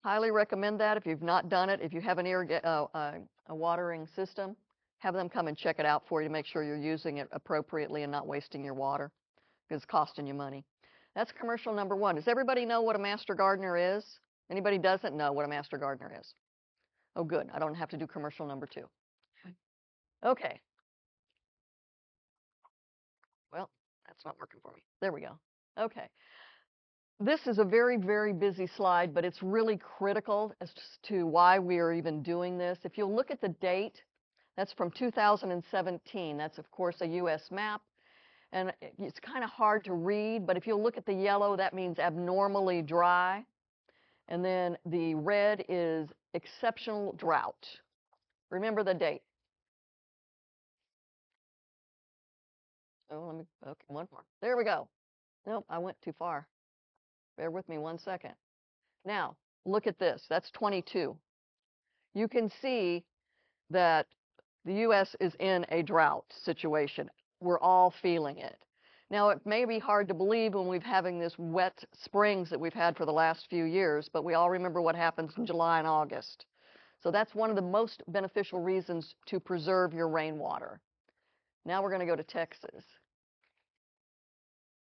Highly recommend that if you've not done it. If you have a watering system, have them come and check it out for you to make sure you're using it appropriately and not wasting your water, because it's costing you money. That's commercial number one. Does everybody know what a master gardener is? Anybody doesn't know what a master gardener is? Oh, good. I don't have to do commercial number two. Okay. Well, that's not working for me. There we go. Okay. This is a very, very busy slide, but it's really critical as to why we are even doing this. If you'll look at the date, that's from 2017. That's, of course, a U.S. map. And it's kind of hard to read, but if you'll look at the yellow, that means abnormally dry. And then the red is exceptional drought. Remember the date. Oh, okay, one more. There we go. Nope, I went too far. Bear with me 1 second. Now, look at this. That's 22. You can see that the U.S. is in a drought situation. We're all feeling it. Now, it may be hard to believe when we're having this wet springs that we've had for the last few years, but we all remember what happens in July and August. So that's one of the most beneficial reasons to preserve your rainwater. Now we're going to go to Texas.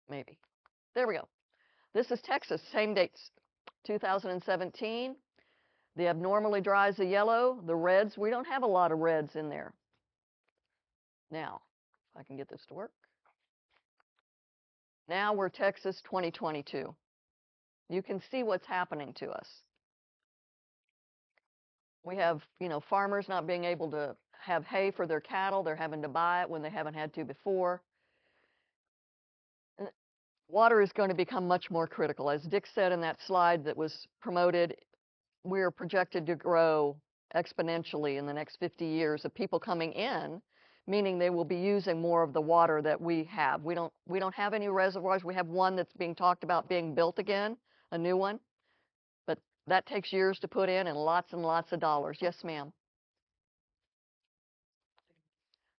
Maybe. There we go. This is Texas, same dates, 2017. The abnormally dry is the yellow. The reds, we don't have a lot of reds in there. Now, if I can get this to work. Now we're Texas 2022. You can see what's happening to us. We have, farmers not being able to have hay for their cattle. They're having to buy it when they haven't had to before. Water is going to become much more critical. As Dick said in that slide that was promoted, we're projected to grow exponentially in the next 50 years of people coming in, meaning they will be using more of the water that we have. We don't have any reservoirs. We have one that's being talked about being built again, a new one, but that takes years to put in and lots of dollars. Yes, ma'am.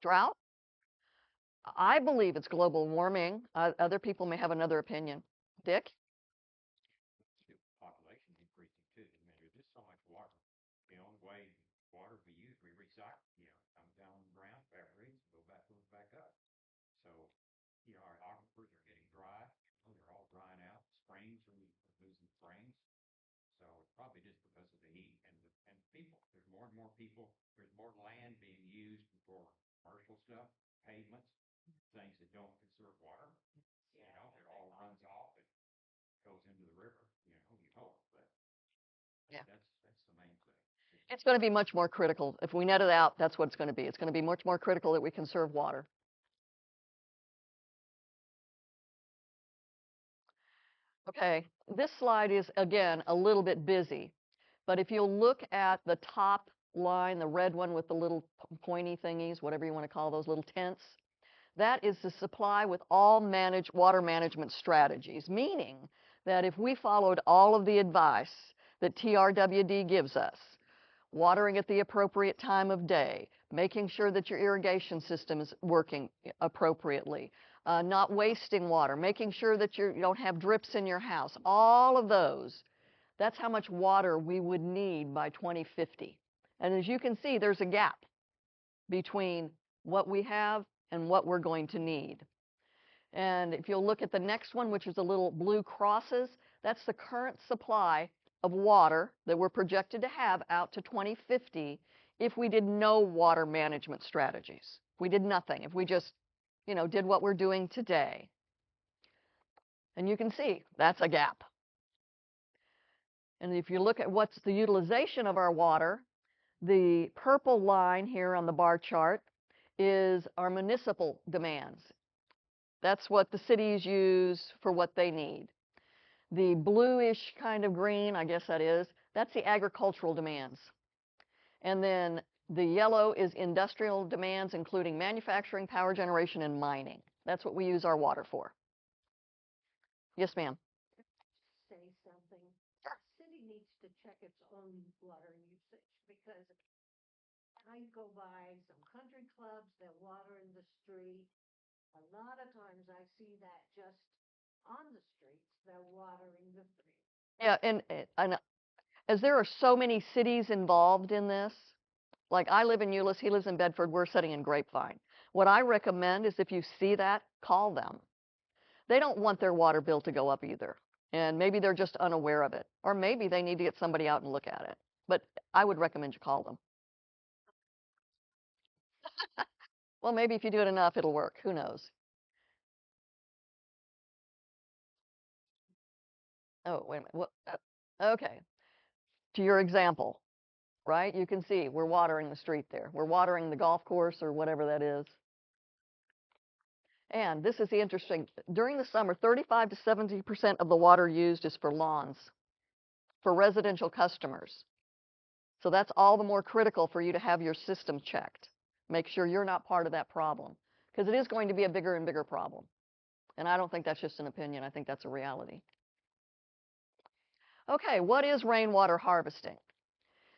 Drought? I believe it's global warming. Other people may have another opinion. Dick? Population increasing too. I mean, there's just so much water. The only way water we use, we recycle. Comes down on the ground, evaporates, goes back up. So, our aquifers are getting dry. They're all drying out. Springs are losing springs. So it's probably just because of the heat and people. There's more and more people. There's more land being used for commercial stuff, pavements, things that don't conserve water. It all runs off and goes into the river. You hope, but yeah, that's the main thing. It's going to be much more critical. If we net it out, that's what it's going to be. It's going to be much more critical that we conserve water. Okay, this slide is, again, a little bit busy, but if you'll look at the top line, the red one with the little pointy thingies, whatever you want to call those little tents, that is the supply with all water management strategies, meaning that if we followed all of the advice that TRWD gives us, watering at the appropriate time of day, making sure that your irrigation system is working appropriately, not wasting water, making sure that you don't have drips in your house, all of those, that's how much water we would need by 2050. And as you can see, there's a gap between what we have and what we're going to need. And if you'll look at the next one, which is the little blue crosses, that's the current supply of water that we're projected to have out to 2050 if we did no water management strategies. If we did nothing, if we just, did what we're doing today. And you can see that's a gap. And if you look at what's the utilization of our water, the purple line here on the bar chart is our municipal demands. That's what the cities use for what they need. The bluish kind of green, I guess that's the agricultural demands. And then the yellow is industrial demands, including manufacturing, power generation, and mining. That's what we use our water for. Yes, ma'am. Say something. The city needs to check its own water usage, because I go by some country clubs that water in the street. A lot of times I see that just on the streets, they're watering the street. Yeah, and as there are so many cities involved in this, like I live in Euless, he lives in Bedford, we're sitting in Grapevine. What I recommend is if you see that, call them. They don't want their water bill to go up either. And maybe they're just unaware of it. Or maybe they need to get somebody out and look at it. But I would recommend you call them. Well, maybe if you do it enough, it'll work. Who knows? Oh, wait a minute. What? Okay. To your example, right? You can see we're watering the street there. We're watering the golf course or whatever that is. And this is the interesting, during the summer, 35 to 70% of the water used is for lawns, for residential customers. So that's all the more critical for you to have your system checked. Make sure you're not part of that problem, because it is going to be a bigger and bigger problem. And I don't think that's just an opinion. I think that's a reality. Okay, what is rainwater harvesting?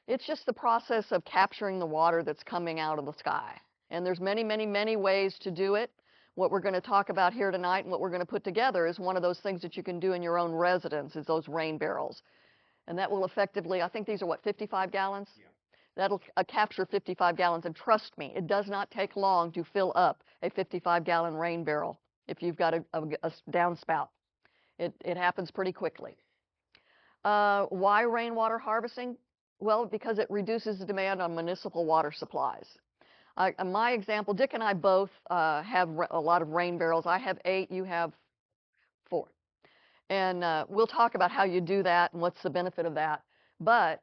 It's just the process of capturing the water that's coming out of the sky. And there's many, many, many ways to do it. What we're going to talk about here tonight and what we're going to put together is one of those things that you can do in your own residence, is those rain barrels. And that will effectively, I think these are what, 55 gallons? Yeah. That'll capture 55 gallons. And trust me, it does not take long to fill up a 55-gallon rain barrel if you've got a downspout. It happens pretty quickly. Why rainwater harvesting? Well, because it reduces the demand on municipal water supplies. My example, Dick and I both have a lot of rain barrels. I have 8, you have 4. And we'll talk about how you do that and what's the benefit of that. But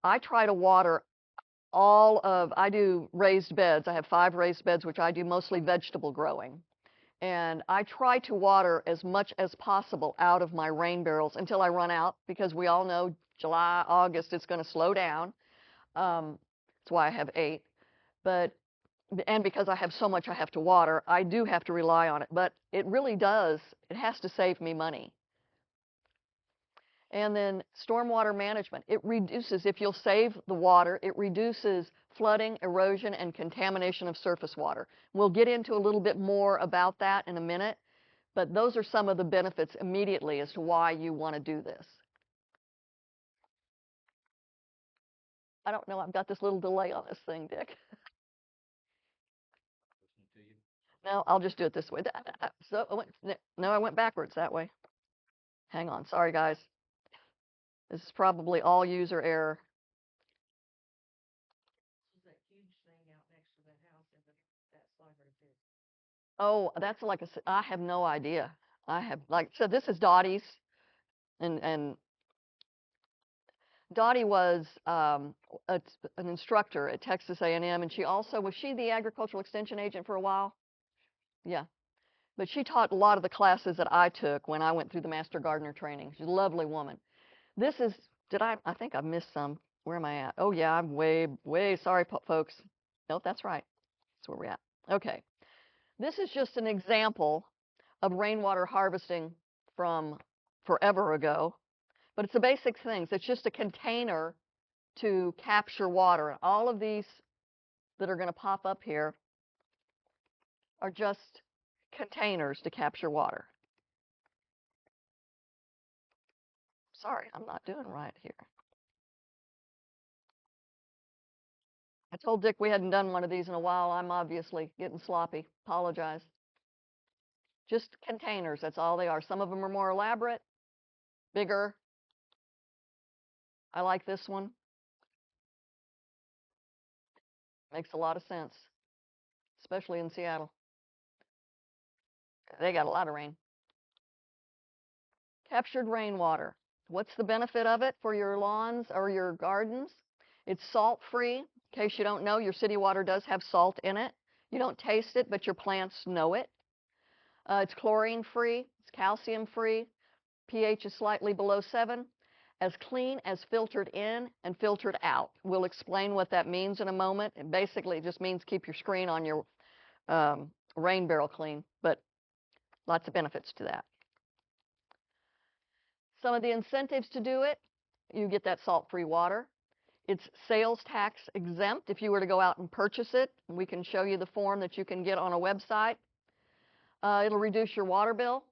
I try to water I do raised beds. I have 5 raised beds, which I do mostly vegetable growing. And I try to water as much as possible out of my rain barrels until I run out, because we all know July, August, it's going to slow down. That's why I have 8. And because I have so much I have to water, I do have to rely on it. But it really does, it has to save me money. And then stormwater management. It reduces, if you'll save the water, it reduces flooding, erosion, and contamination of surface water. We'll get into a little bit more about that in a minute, but those are some of the benefits immediately as to why you want to do this. I don't know, I've got this little delay on this thing, Dick. Listening to you. No, I'll just do it this way. So I went backwards that way. Hang on, sorry guys. This is probably all user error. There's that huge thing out next to the house in that slide right there. Oh, that's like I have no idea. So this is Dottie's, and Dottie was an instructor at Texas A&M, and was she the agricultural extension agent for a while? Yeah, but she taught a lot of the classes that I took when I went through the Master Gardener training. She's a lovely woman. This is, I think I've missed some. Where am I at? Oh yeah, I'm way, sorry, folks. Nope, that's right. That's where we're at. Okay. This is just an example of rainwater harvesting from forever ago, but it's the basic things. It's just a container to capture water. All of these that are going to pop up here are just containers to capture water. Sorry, I'm not doing right here. I told Dick we hadn't done one of these in a while. I'm obviously getting sloppy. Apologize. Just containers, that's all they are. Some of them are more elaborate, bigger. I like this one. Makes a lot of sense, especially in Seattle. They got a lot of rain. Captured rainwater. What's the benefit of it for your lawns or your gardens? It's salt-free. In case you don't know, your city water does have salt in it. You don't taste it, but your plants know it. It's chlorine-free. It's calcium-free. pH is slightly below 7. As clean as filtered in and filtered out. We'll explain what that means in a moment. And basically, it just means keep your screen on your rain barrel clean, but lots of benefits to that. Some of the incentives to do it, you get that salt-free water. It's sales tax exempt if you were to go out and purchase it. We can show you the form that you can get on a website. It'll reduce your water bill.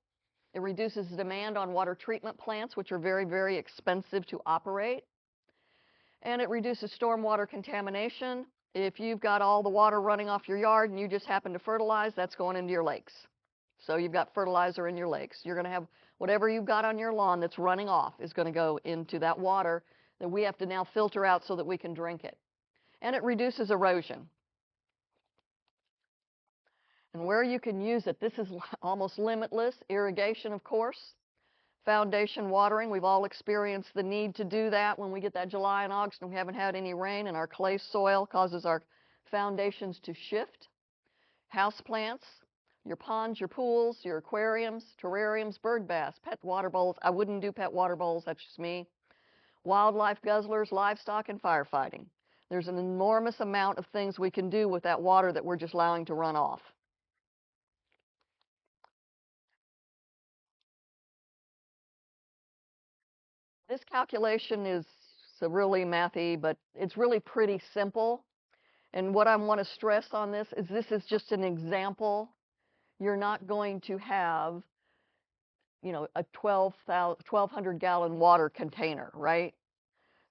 It reduces the demand on water treatment plants, which are very, very expensive to operate. And it reduces stormwater contamination. If you've got all the water running off your yard and you just happen to fertilize, that's going into your lakes. So you've got fertilizer in your lakes. You're going to have whatever you've got on your lawn that's running off is going to go into that water that we have to now filter out so that we can drink it. And it reduces erosion. And where you can use it, this is almost limitless. Irrigation, of course. Foundation watering, we've all experienced the need to do that when we get that July and August and we haven't had any rain and our clay soil causes our foundations to shift. House plants, your ponds, your pools, your aquariums, terrariums, bird baths, pet water bowls. I wouldn't do pet water bowls, that's just me. Wildlife guzzlers, livestock, and firefighting. There's an enormous amount of things we can do with that water that we're just allowing to run off. This calculation is really mathy, but it's really pretty simple. And what I want to stress on this is just an example. You're not going to have, a 1,200 gallon water container, right?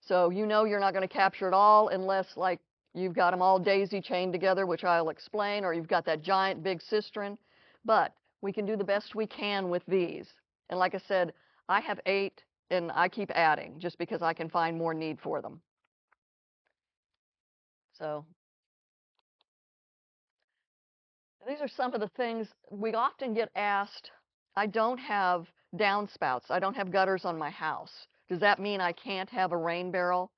So you're not going to capture it all unless like you've got them all daisy chained together, which I'll explain, or you've got that giant big cistern. But we can do the best we can with these. And like I said, I have 8 and I keep adding just because I can find more need for them. So these are some of the things we often get asked. I don't have downspouts. I don't have gutters on my house. Does that mean I can't have a rain barrel?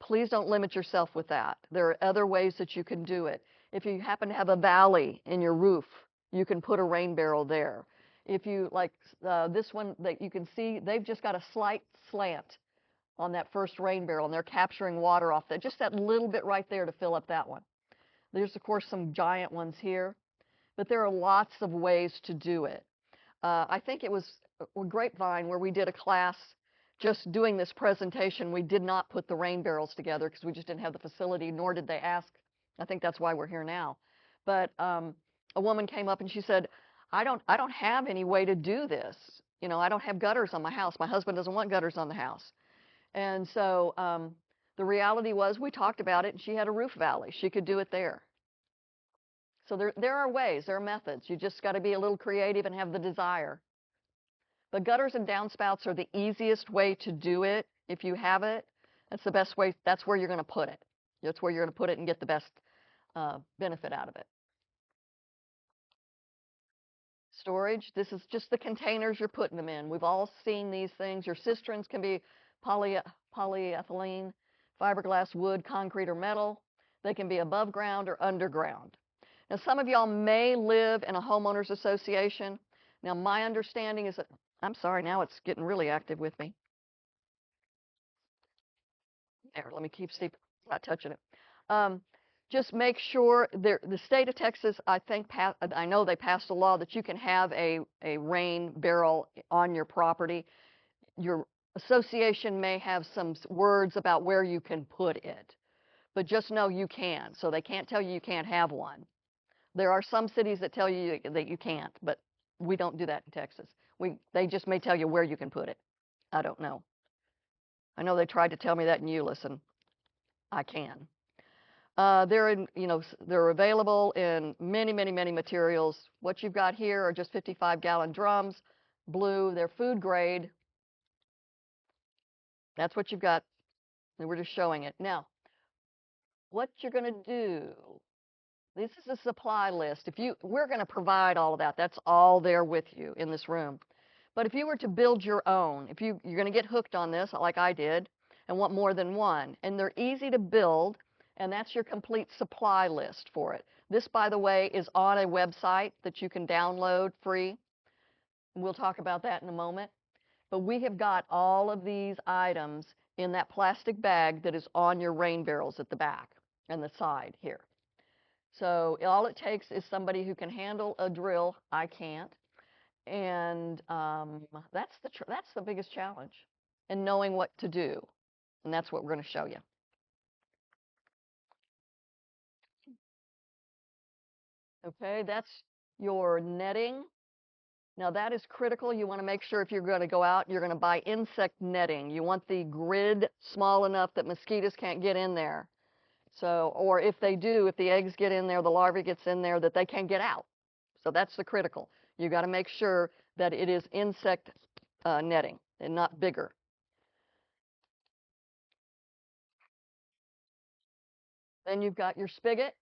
Please don't limit yourself with that. There are other ways that you can do it. If you happen to have a valley in your roof, you can put a rain barrel there. If you like this one that you can see, they've just got a slight slant on that first rain barrel and they're capturing water off that, just that little bit right there to fill up that one. There's of course some giant ones here, but there are lots of ways to do it. I think it was a Grapevine where we did a class just doing this presentation. We did not put the rain barrels together because we just didn't have the facility, nor did they ask. I think that's why we're here now. But a woman came up and she said, I don't have any way to do this. I don't have gutters on my house. My husband doesn't want gutters on the house. And so the reality was we talked about it and she had a roof valley. She could do it there. So there are ways, there are methods. You just got to be a little creative and have the desire. But gutters and downspouts are the easiest way to do it. If you have it, that's the best way. That's where you're going to put it. That's where you're going to put it and get the best benefit out of it. Storage, this is just the containers you're putting them in. We've all seen these things. Your cisterns can be polyethylene, fiberglass, wood, concrete, or metal. They can be above ground or underground. Now, some of y'all may live in a homeowners association. Now, my understanding is that, I'm sorry, now it's getting really active with me. There, let me keep Steve not touching it. Just make sure the state of Texas, I know they passed a law that you can have a rain barrel on your property. Your association may have some words about where you can put it, but just know you can. So they can't tell you you can't have one. There are some cities that tell you that you can't, but we don't do that in Texas. They just may tell you where you can put it. I don't know. I know they tried to tell me that in Euless, and I can. They're available in many, many, many materials. What you've got here are just 55-gallon drums, blue. They're food grade. That's what you've got. And we're just showing it. Now, what you're going to do, this is a supply list. We're going to provide all of that. That's all there with you in this room. But if you were to build your own, you're going to get hooked on this like I did and want more than one, and they're easy to build, and that's your complete supply list for it. This, by the way, is on a website that you can download free. We'll talk about that in a moment. But we have got all of these items in that plastic bag that is on your rain barrels at the back and the side here. So all it takes is somebody who can handle a drill. I can't. And that's the biggest challenge, and knowing what to do. And that's what we're going to show you. Okay, that's your netting. Now that is critical. You want to make sure if you're going to go out, you're going to buy insect netting. You want the grid small enough that mosquitoes can't get in there. So, or if they do, if the eggs get in there, the larvae gets in there, that they can't get out. So that's the critical. You got to make sure that it is insect netting and not bigger. Then you've got your spigot.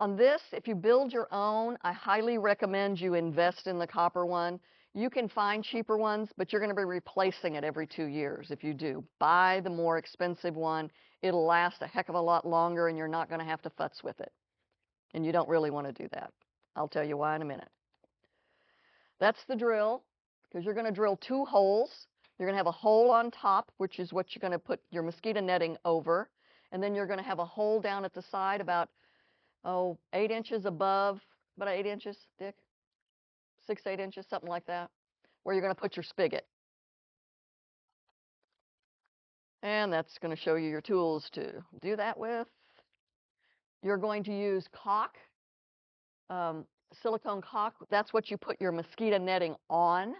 On this, if you build your own, I highly recommend you invest in the copper one. You can find cheaper ones, but you're going to be replacing it every 2 years if you do. Buy the more expensive one. It'll last a heck of a lot longer, and you're not going to have to futz with it. And you don't really want to do that. I'll tell you why in a minute. That's the drill, because you're going to drill 2 holes. You're going to have a hole on top, which is what you're going to put your mosquito netting over. And then you're going to have a hole down at the side about 8 inches above, about 8 inches, Dick? 6, 8 inches, something like that, where you're going to put your spigot. And that's going to show you your tools to do that with. You're going to use caulk, silicone caulk. That's what you put your mosquito netting on.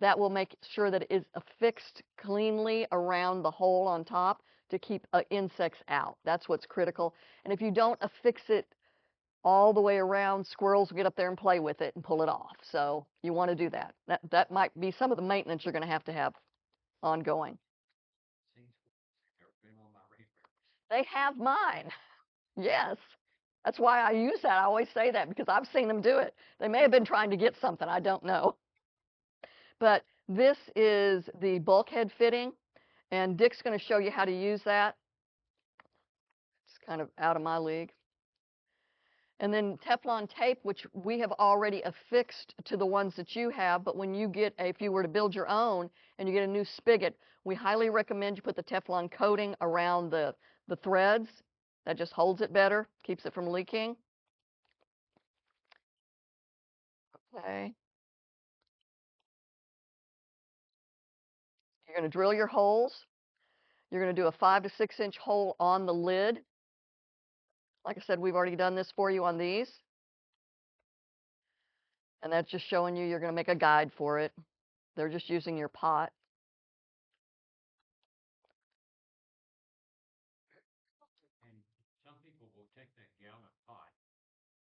That will make sure that it is affixed cleanly around the hole on top to keep insects out. That's what's critical. And if you don't affix it all the way around, squirrels will get up there and play with it and pull it off. So you want to do that. That might be some of the maintenance you're going to have ongoing. They have mine. Yes. That's why I use that. I always say that because I've seen them do it. They may have been trying to get something. I don't know. But this is the bulkhead fitting, and Dick's going to show you how to use that. It's kind of out of my league. And then Teflon tape, which we have already affixed to the ones that you have, but when you get, if you were to build your own and you get a new spigot, we highly recommend you put the Teflon coating around the threads. That just holds it better, keeps it from leaking. Okay. You're going to drill your holes. You're going to do a 5 to 6 inch hole on the lid. Like I said, we've already done this for you on these. And that's just showing you you're going to make a guide for it. They're just using your pot. And some people will take that gallon pot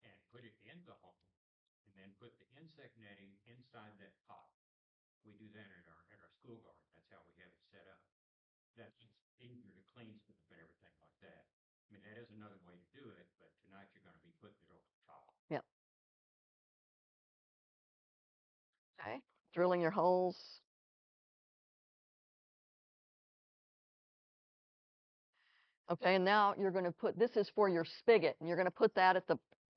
and put it in the hole and then put the insect netting inside that pot. We do that at our school garden. That's how we have it set up. That's easier to clean stuff and everything like that. I mean, that is another way to do it, but tonight you're going to be putting it over the top. Yep. Okay. Drilling your holes. Okay, and now you're going to put, this is for your spigot, and you're going to put that at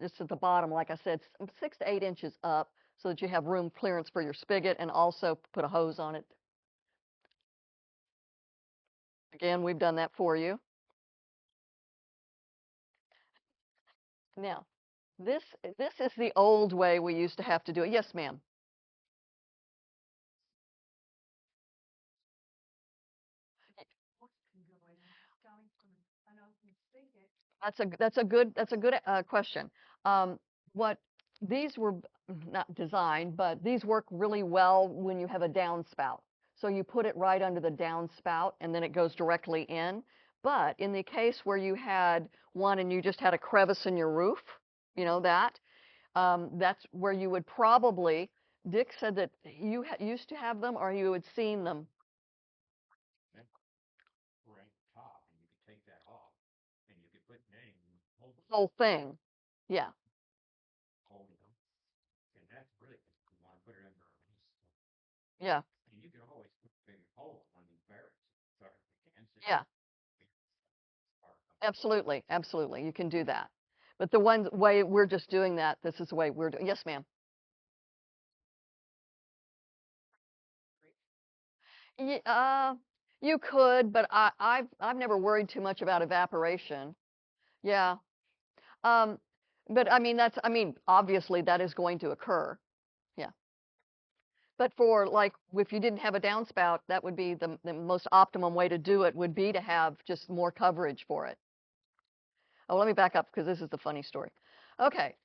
just at the bottom, like I said, 6 to 8 inches up so that you have room clearance for your spigot, and also put a hose on it. Again, we've done that for you. Now, this is the old way we used to have to do it. Yes, ma'am. That's a good question. What these were not designed, but these work really well when you have a downspout. So you put it right under the downspout, and then it goes directly in. But in the case where you had one and you just had a crevice in your roof, you know that's where you would probably. Dick said that you used to have them, or you had seen them. Right top, and you could take that off, and you could put netting Whole thing, yeah. hold them, and that's really you want to put it under a piece. Yeah. And you can always put a big hole on these barrels. Yeah. Absolutely, absolutely. You can do that. But the one way we're just doing that, this is the way we're doing. Yes, ma'am. You could, but I've never worried too much about evaporation. Yeah. Um, but I mean obviously that is going to occur. Yeah. But for like if you didn't have a downspout, that would be the most optimum way to do it would be to have just more coverage for it. Oh, let me back up because this is the funny story. Okay.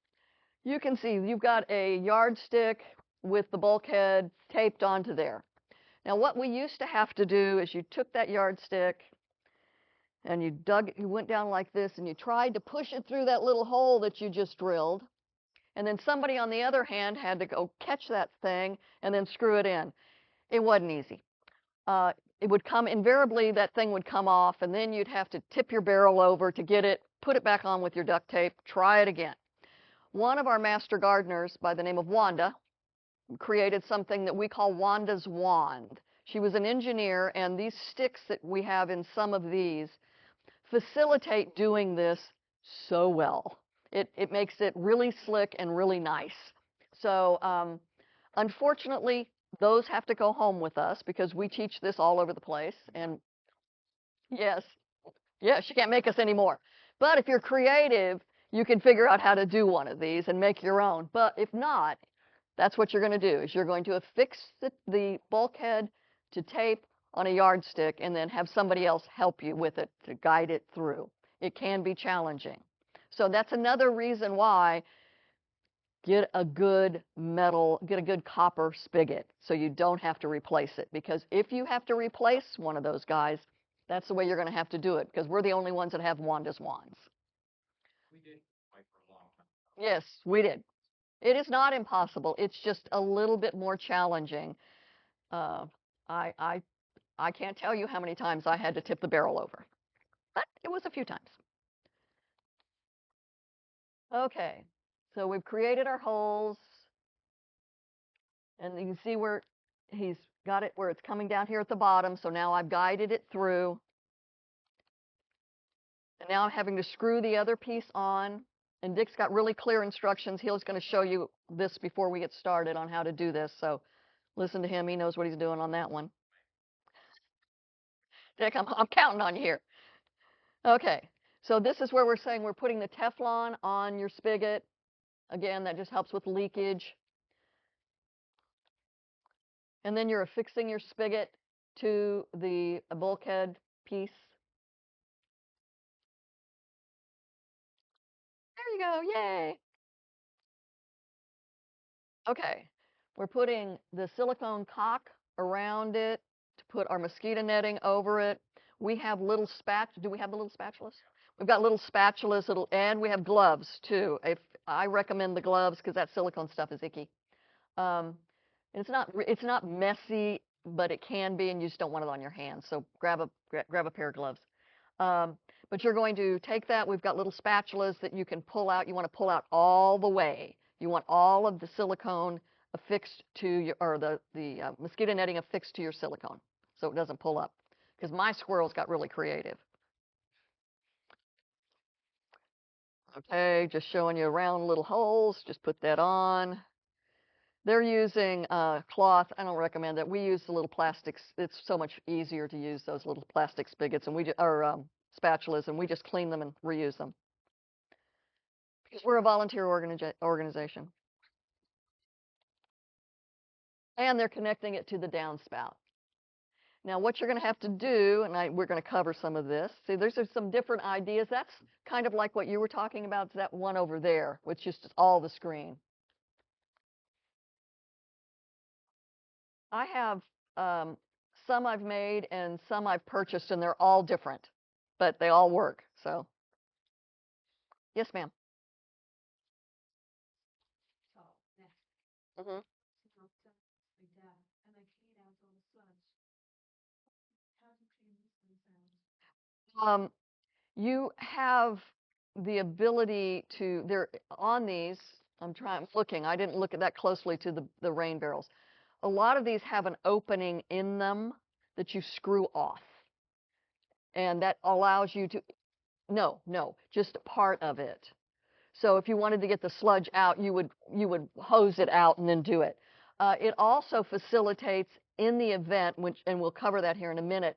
You can see you've got a yardstick with the bulkhead taped onto there. Now, what we used to have to do is you took that yardstick and you went down like this, and you tried to push it through that little hole that you just drilled. And then somebody on the other hand had to go catch that thing and then screw it in. It wasn't easy. It would come, invariably that thing would come off, and then you'd have to tip your barrel over to get it, put it back on with your duct tape, try it again. One of our master gardeners by the name of Wanda created something that we call Wanda's wand. She was an engineer, and these sticks that we have in some of these facilitate doing this so well. It makes it really slick and really nice. So unfortunately, those have to go home with us because we teach this all over the place. And yes, yes, you can't make us anymore. But if you're creative, you can figure out how to do one of these and make your own. But if not, that's what you're going to do, is you're going to affix the bulkhead to tape on a yardstick and then have somebody else help you with it to guide it through. It can be challenging. So that's another reason why get a good copper spigot so you don't have to replace it. Because if you have to replace one of those guys, that's the way you're going to have to do it, because we're the only ones that have Wanda's wands. We did fight for a long time. Yes, we did. It is not impossible. It's just a little bit more challenging. Uh, I can't tell you how many times I had to tip the barrel over, but it was a few times. Okay, so we've created our holes, and you can see where he's got it, where it's coming down here at the bottom. So now I've guided it through, and now I'm having to screw the other piece on. And Dick's got really clear instructions. He's going to show you this before we get started on how to do this. So listen to him. He knows what he's doing on that one. Dick, I'm counting on you here. Okay, so this is where we're saying we're putting the Teflon on your spigot. Again, that just helps with leakage. And then you're affixing your spigot to the bulkhead piece. There you go, yay. Okay, we're putting the silicone caulk around it to put our mosquito netting over it. We have little do we have the little spatulas? We've got little spatulas, and we have gloves too. I recommend the gloves because that silicone stuff is icky. It's not messy, but it can be, and you just don't want it on your hands. So grab a pair of gloves. But you're going to take that. We've got little spatulas that you can pull out. You want to pull out all the way. You want all of the silicone affixed to your, or the mosquito netting affixed to your silicone, so it doesn't pull up. Because my squirrels got really creative. Okay, just showing you around little holes. Just put that on. They're using cloth. I don't recommend that. We use the little plastics. It's so much easier to use those little plastic spigots and spatulas, and we just clean them and reuse them. Because we're a volunteer organization. And they're connecting it to the downspout. Now, what you're going to have to do, and we're going to cover some of this. See, there's some different ideas. That's kind of like what you were talking about, that one over there, which is just all the screen. I have some I've made and some I've purchased, and they're all different, but they all work. So, yes, ma'am. So, yeah, Mm-hmm. so like that, and I clean out all the sludge. How to clean this themselves? You have the ability to, there on these, I'm looking, I didn't look at that closely to the rain barrels. A lot of these have an opening in them that you screw off. And that allows you to, no, just part of it. So if you wanted to get the sludge out, you would hose it out and then do it. It also facilitates in the event, and we'll cover that here in a minute,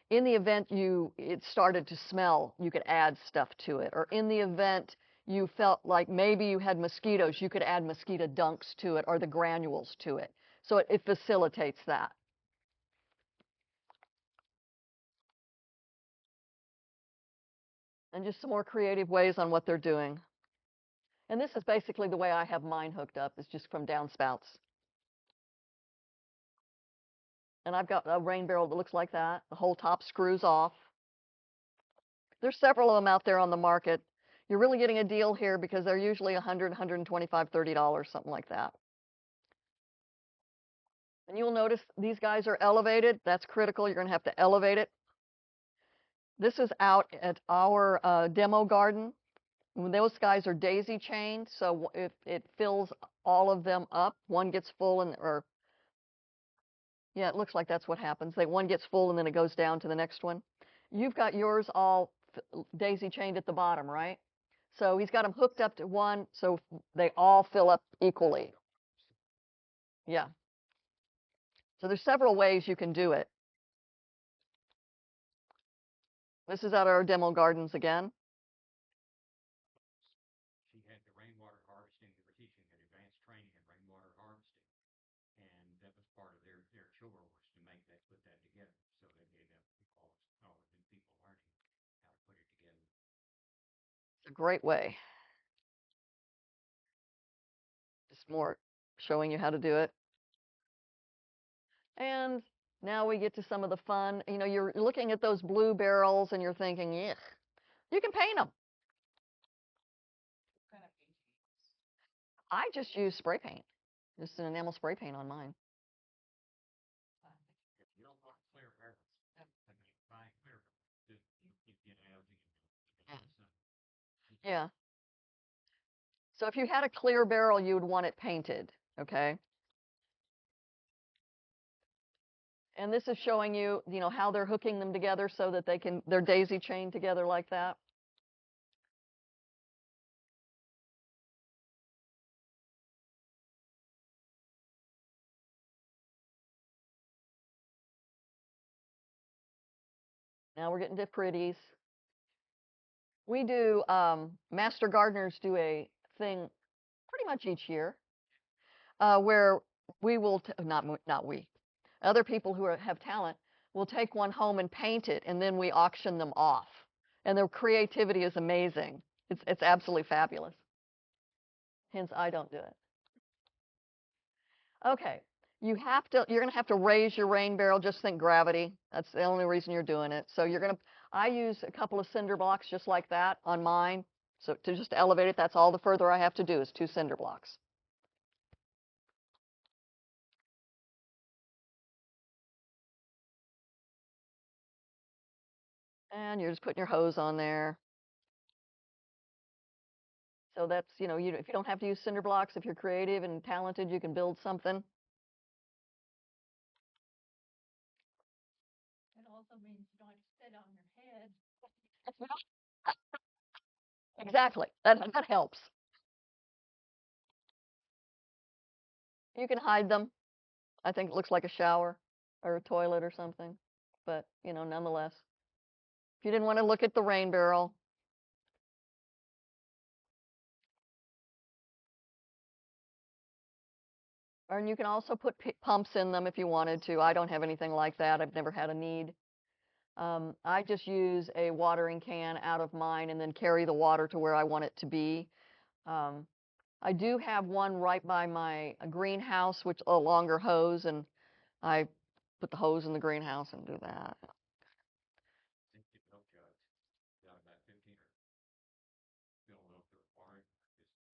in the event it started to smell, you could add stuff to it. Or in the event you felt like maybe you had mosquitoes, you could add mosquito dunks to it or the granules to it. So it facilitates that. And just some more creative ways on what they're doing. And this is basically the way I have mine hooked up, is just from downspouts. And I've got a rain barrel that looks like that. The whole top screws off. There's several of them out there on the market. You're really getting a deal here because they're usually $100, $125, $30, something like that. And you'll notice these guys are elevated. That's critical. You're going to have to elevate it. This is out at our demo garden. Those guys are daisy chained, so if it fills all of them up, one gets full or yeah, it looks like that's what happens. One gets full and then it goes down to the next one. You've got yours all daisy chained at the bottom, right? So he's got them hooked up to one, so they all fill up equally. Yeah. So there's several ways you can do it. This is at our demo gardens again. She had the rainwater harvesting. They were teaching an advanced training in rainwater harvesting, and that was part of their chore was to make that, put that together. So they gave them all the new people learning how to put it together. It's a great way. Just more showing you how to do it. And now we get to some of the fun. You know, you're looking at those blue barrels and you're thinking, yeah, you can paint them. What kind of paint do you use? I just use spray paint, just an enamel spray paint on mine. If you don't want clear barrels, I mean, buy clear barrels. You get algae and some. Yeah. So if you had a clear barrel, you would want it painted, okay? And this is showing you, you know, how they're hooking them together so that they're daisy chained together like that. Now we're getting to pretties. We do, master gardeners do a thing pretty much each year where we will, not we, other people who have talent will take one home and paint it, and then we auction them off. And their creativity is amazing. It's absolutely fabulous. Hence, I don't do it. Okay, you're going to have to raise your rain barrel. Just think gravity. That's the only reason you're doing it. So I use a couple of cinder blocks just like that on mine. So to just elevate it, that's all the further I have to do is 2 cinder blocks. And you're just putting your hose on there. So that's, you know, if you don't have to use cinder blocks, if you're creative and talented, you can build something. It also means you don't have to sit on your head. Exactly. That helps. You can hide them. I think it looks like a shower or a toilet or something. But, you know, nonetheless, if you didn't want to look at the rain barrel, and you can also put pumps in them if you wanted to. I don't have anything like that. I've never had a need. I just use a watering can out of mine and then carry the water to where I want it to be. I do have one right by my greenhouse, which a longer hose, and I put the hose in the greenhouse and do that. I think the milk jugs, got about 15 or fill them up to the water, just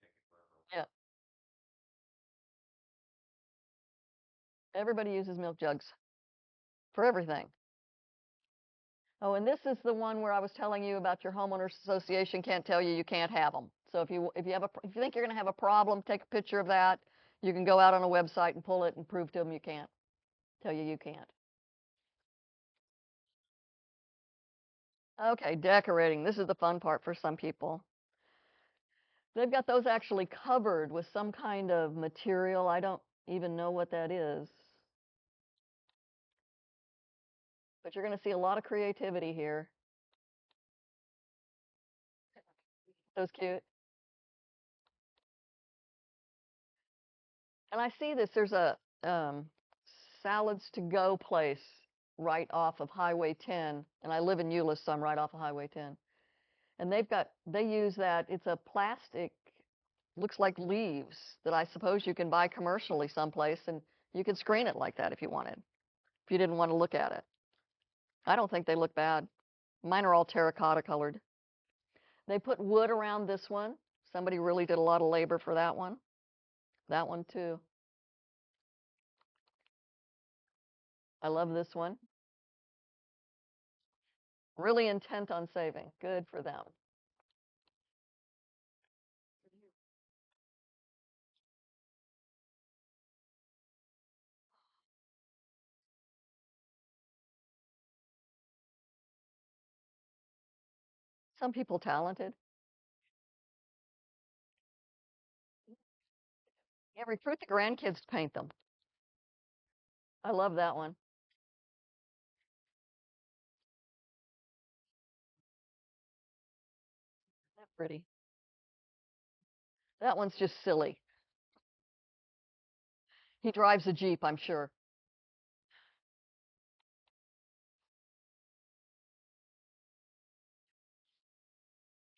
take it forever. Yeah. Everybody uses milk jugs for everything. Oh, and this is the one where I was telling you about your homeowners association can't tell you can't have them. So if you think you're going to have a problem, take a picture of that. You can go out on a website and pull it and prove to them you can't. Tell you can't. Okay, decorating. This is the fun part for some people. They've got those actually covered with some kind of material. I don't even know what that is. But you're going to see a lot of creativity here. Those cute. And I see this. There's a salads to go place right off of Highway 10, and I live in Euless, so I'm right off of Highway 10. And they use that. It's a plastic, looks like leaves that I suppose you can buy commercially someplace, and you can screen it like that if you wanted. if you didn't want to look at it. I don't think they look bad. Mine are all terracotta colored. They put wood around this one. Somebody really did a lot of labor for that one. That one too. I love this one. Really intent on saving. Good for them. Some people talented. Yeah, recruit the grandkids to paint them. I love that one. That pretty. That one's just silly. He drives a Jeep, I'm sure.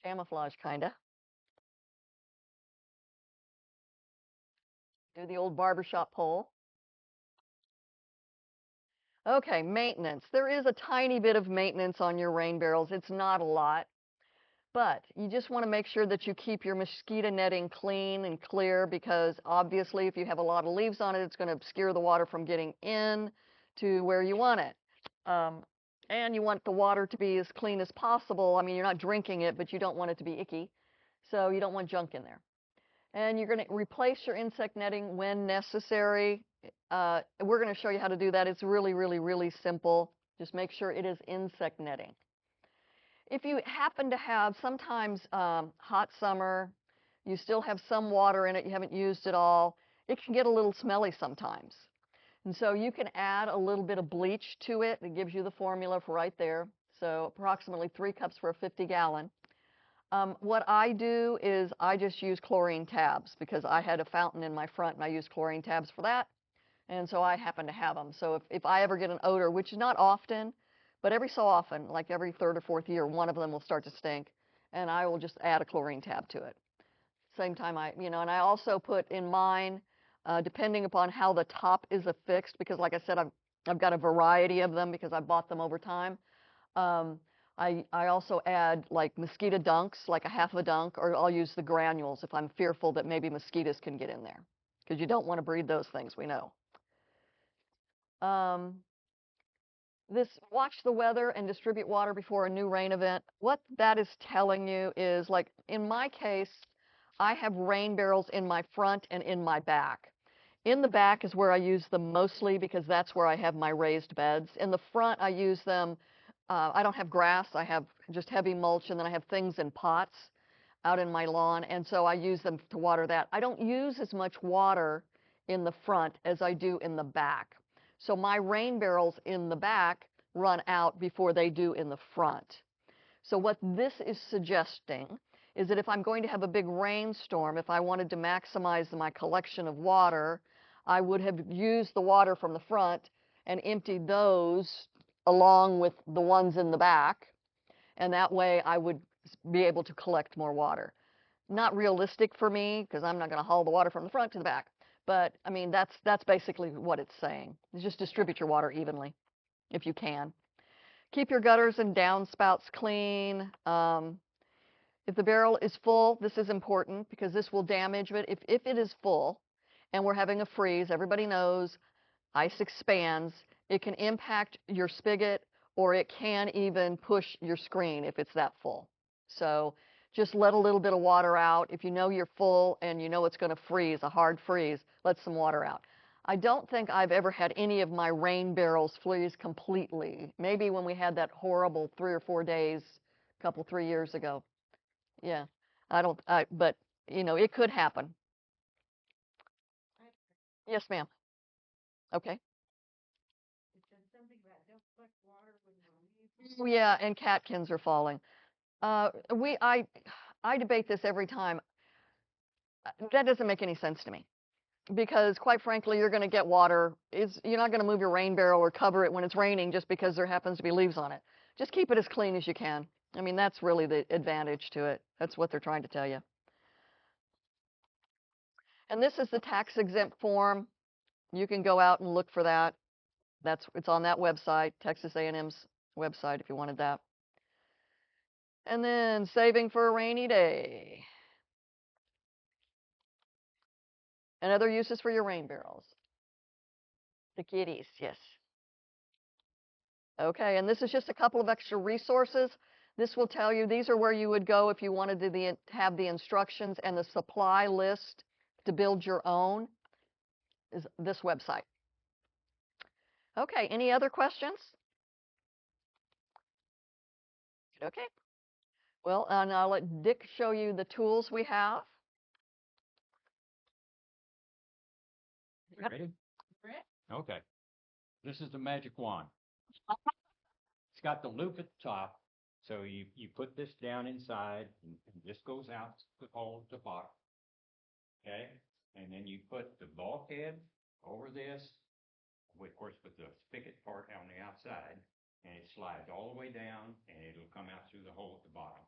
Camouflage, kinda. Do the old barbershop pole. Okay, maintenance. There is a tiny bit of maintenance on your rain barrels. It's not a lot, but you just want to make sure that you keep your mosquito netting clean and clear, because obviously if you have a lot of leaves on it, it's going to obscure the water from getting in to where you want it. And you want the water to be as clean as possible. I mean, you're not drinking it, but you don't want it to be icky. So you don't want junk in there. And you're going to replace your insect netting when necessary. We're going to show you how to do that. It's really, really, really simple. Just make sure it is insect netting. If you happen to have sometimes hot summer, you still have some water in it, you haven't used it all, it can get a little smelly sometimes. And so you can add a little bit of bleach to it. It gives you the formula for right there. So approximately 3 cups for a 50-gallon. What I do is I just use chlorine tabs, because I had a fountain in my front and I use chlorine tabs for that. And so I happen to have them. So if I ever get an odor, which is not often, but every so often, like every 3rd or 4th year, one of them will start to stink, and I will just add a chlorine tab to it. Same time and I also put in mine, depending upon how the top is affixed, because like I said, I've got a variety of them because I bought them over time. I also add like mosquito dunks, like a half of a dunk, or I'll use the granules if I'm fearful that maybe mosquitoes can get in there, because you don't want to breed those things, we know. This watch the weather and distribute water before a new rain event. What that is telling you is, like in my case, I have rain barrels in my front and in my back. In the back is where I use them mostly, because that's where I have my raised beds. In the front, I use them, I don't have grass, I have just heavy mulch, and then I have things in pots out in my lawn, and so I use them to water that. I don't use as much water in the front as I do in the back. So my rain barrels in the back run out before they do in the front. So what this is suggesting is that if I'm going to have a big rainstorm, if I wanted to maximize my collection of water, I would have used the water from the front and emptied those along with the ones in the back, and that way I would be able to collect more water. Not realistic for me, because I'm not going to haul the water from the front to the back, but I mean that's basically what it's saying. Just distribute your water evenly if you can. Keep your gutters and downspouts clean. If the barrel is full, this is important because this will damage it. If it is full and we're having a freeze, everybody knows ice expands. It can impact your spigot, or it can even push your screen if it's that full. So just let a little bit of water out. If you know you're full and you know it's going to freeze, a hard freeze, let some water out. I don't think I've ever had any of my rain barrels freeze completely. Maybe when we had that horrible 3 or 4 days, a couple, 3 years ago. Yeah, but it could happen. Yes, ma'am. Okay. It said something about don't collect water when you're leaving. Oh, yeah, and catkins are falling. I debate this every time. That doesn't make any sense to me, because quite frankly, you're going to get water. You're not going to move your rain barrel or cover it when it's raining just because there happens to be leaves on it. Just keep it as clean as you can. I mean, that's really the advantage to it. That's what they're trying to tell you. And this is the tax exempt form. You can go out and look for that. It's on that website, Texas A&M's website, if you wanted that. And then saving for a rainy day. And other uses for your rain barrels. The kitties, yes. Okay, and this is just a couple of extra resources. This will tell you these are where you would go if you wanted to have the instructions and the supply list to build your own, is this website. Okay, any other questions? Okay. Well, and I'll let Dick show you the tools we have. Ready? Okay. This is the magic wand. It's got the loop at the top. So you put this down inside and this goes out the hole at the bottom. Okay. And then you put the bulkhead over this, of course, with the spigot part on the outside, and it slides all the way down and it'll come out through the hole at the bottom.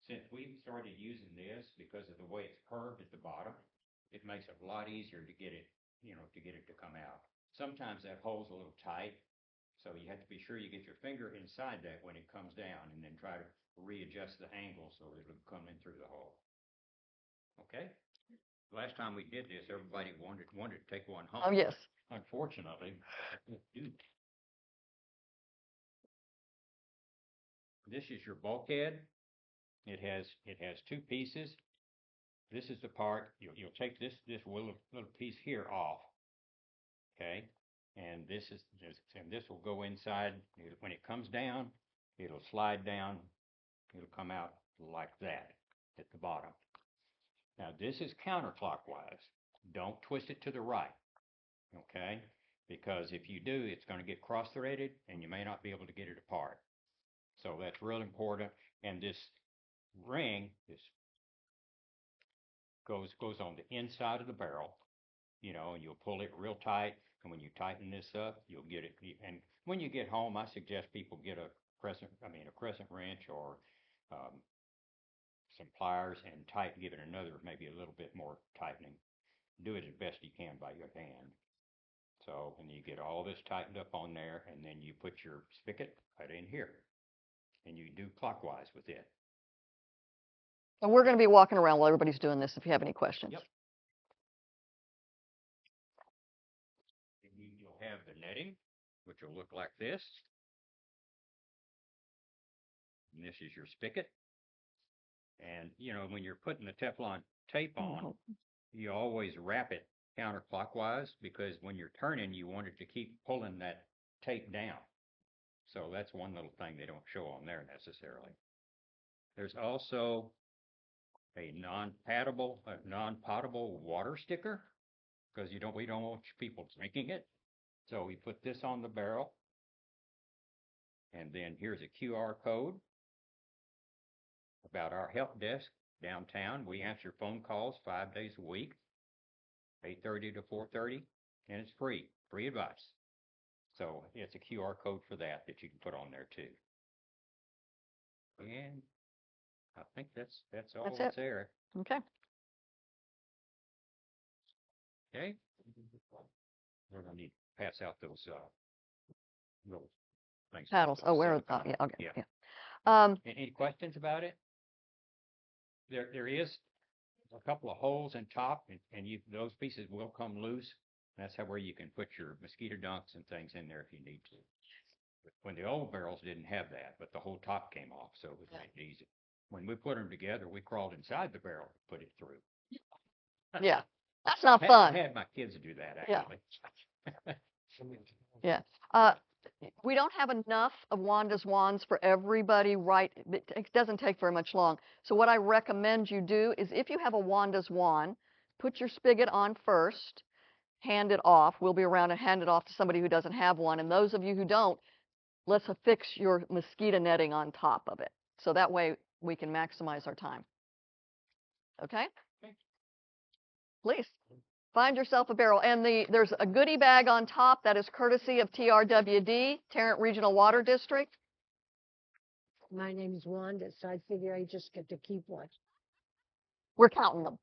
Since we've started using this because of the way it's curved at the bottom, it makes it a lot easier to get it, to get it to come out. Sometimes that hole's a little tight, so you have to be sure you get your finger inside that when it comes down and then try to readjust the angle so that it'll come in through the hole. Okay? Last time we did this, everybody wanted to take one home. Oh, yes. Unfortunately, I couldn't do that. This is your bulkhead. It has two pieces. This is the part you'll take this little piece here off. Okay, and this will go inside. When it comes down, it'll slide down. It'll come out like that at the bottom. Now this is counterclockwise. Don't twist it to the right. Okay, because if you do, it's going to get cross-threaded and you may not be able to get it apart. So that's real important. And this ring goes on the inside of the barrel, and you'll pull it real tight. And when you tighten this up, you'll get it. And when you get home, I suggest people get a crescent wrench or some pliers and give it maybe a little bit more tightening. Do it as best you can by your hand. So, and you get all this tightened up on there, and then you put your spigot right in here, and you do clockwise with it. And we're going to be walking around while everybody's doing this if you have any questions. Yep. You'll have the netting, which will look like this. And this is your spigot. And, when you're putting the Teflon tape on, you always wrap it counterclockwise because when you're turning, you want it to keep pulling that tape down. So that's one little thing they don't show on there necessarily. There's also a non-potable water sticker because we don't want people drinking it. So we put this on the barrel. And then here's a QR code about our help desk downtown. We answer phone calls 5 days a week, 8:30 to 4:30, and it's free advice. So it's a QR code for that you can put on there too. And I think that's all that's there. Okay. Okay. We're gonna need to pass out those little things. Paddles. Oh, where? Yeah. Okay. Yeah. Any questions about it? There is a couple of holes in top, and those pieces will come loose. That's where you can put your mosquito dunks and things in there if you need to. But when the old barrels didn't have that, but the whole top came off, so it was made easy. When we put them together, we crawled inside the barrel to put it through. Yeah, that's not fun. I had my kids do that actually. Yeah. We don't have enough of Wanda's wands for everybody, right? It doesn't take very much long. So what I recommend you do is if you have a Wanda's wand, put your spigot on first, hand it off. We'll be around and hand it off to somebody who doesn't have one. And those of you who don't, let's affix your mosquito netting on top of it. So that way we can maximize our time. Okay? Please. Find yourself a barrel. And there's a goodie bag on top that is courtesy of TRWD, Tarrant Regional Water District. My name is Wanda, so I figure I just get to keep one. We're counting them.